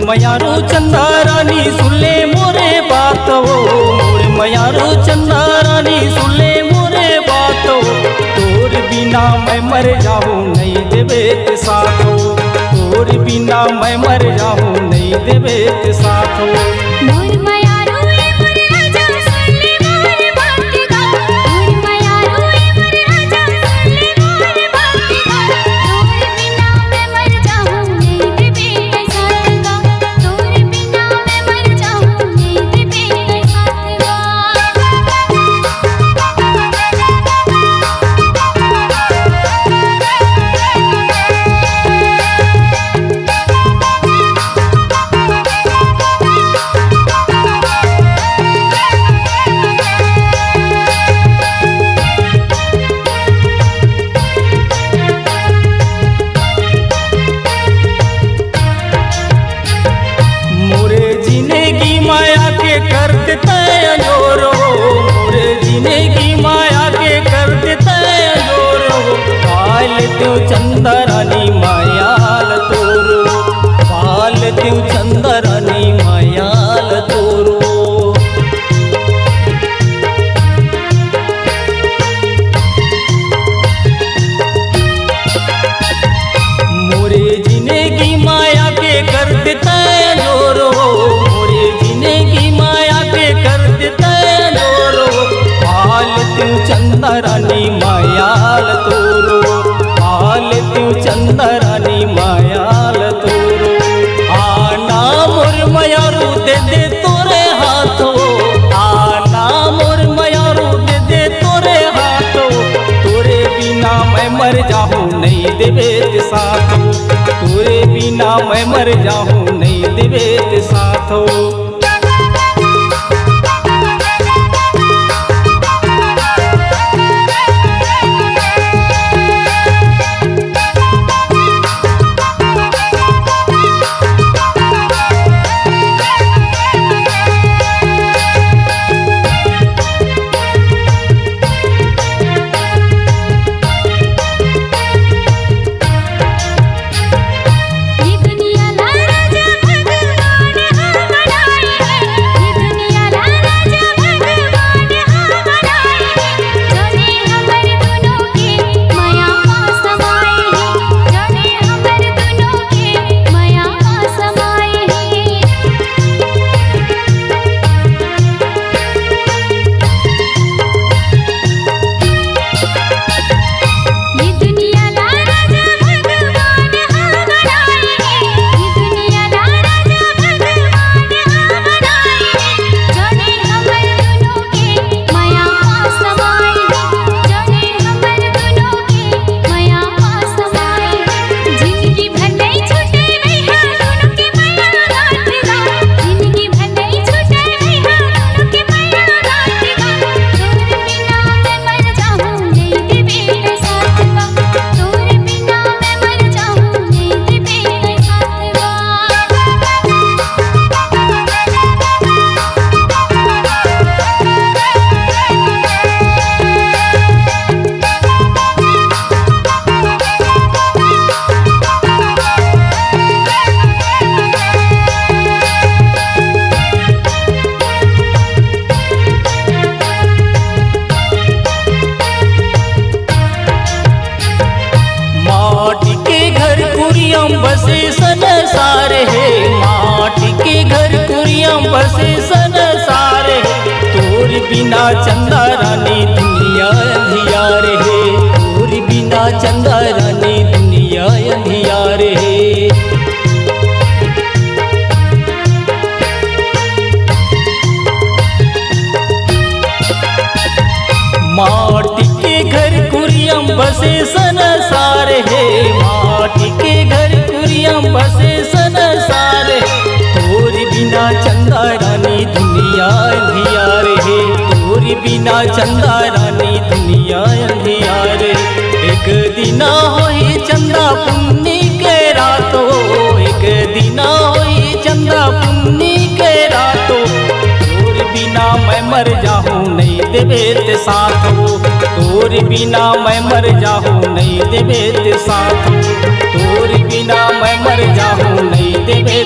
मयारो चंदा रानी सुले मोरे बात हो, मोर मयारो चंदा रानी सुले मोरे बात हो। तोर बिना मैं मर जाऊं नहीं देवे ते साथ हो, तोर बिना मैं मर जाऊं नहीं देवे ते साथ हो। मोर मयारो ए मोर राजा सुले मोर बात गा, मोर मयारो ए मोर राजा सुले मोर बात गा। तोर बिना मैं मर जाऊं नहीं देवे ते साथ गा, तोर बिना मैं मर जाऊं नहीं देवे ते साथ गा। कर देता है जोरो, मोरे जीने की माया के कर देता है जोरो। पाल त्यों चंदा रानी मायाल तोरो, पाल त्यों चंदा रानी मायाल तोरो। मोरे जीने की माया के कर देता है जोरो, मोरे जीने की माया के कर देता है जोरो। पाल त्यों चंदा रानी मायाल तोरो, पाल त्यों चंदा रानी मायाल तोरो। आना मोर मयारू दे दे तोरे हाथों, आना मोर मयारू दे दे तोरे हाथों। तोरे बिना मैं मर जाऊं नहीं देवे ते साथ हो, तोरे बिना मैं मर जाऊं नहीं देवे ते साथ हो। बसे संसार है, माटी के घर कुरियां बसे संसार है। तोर बिना चंदा रानी दुनिया अंधियार है, तोर बिना चंदा रानी दुनिया अंधियार है। माटी के घर कुरियां बसे संसार है, माटी के घर कुरियां बसे संसार है। तोर बिना चंदा रानी दुनिया अंधियार है, तोर बिना चंदा रानी दुनिया अंधियार है। एक दिना होई चंदा पुन्नी के रातो, एक दिना होई चंदा पुन्नी के रातो। तोर बिना मैं मर जाऊं नहीं देवे ते साथ हो, तोर बिना मैं मर जाऊं नहीं देवे ते साथ हो, तोर बिना मैं मर जाऊं नहीं देवे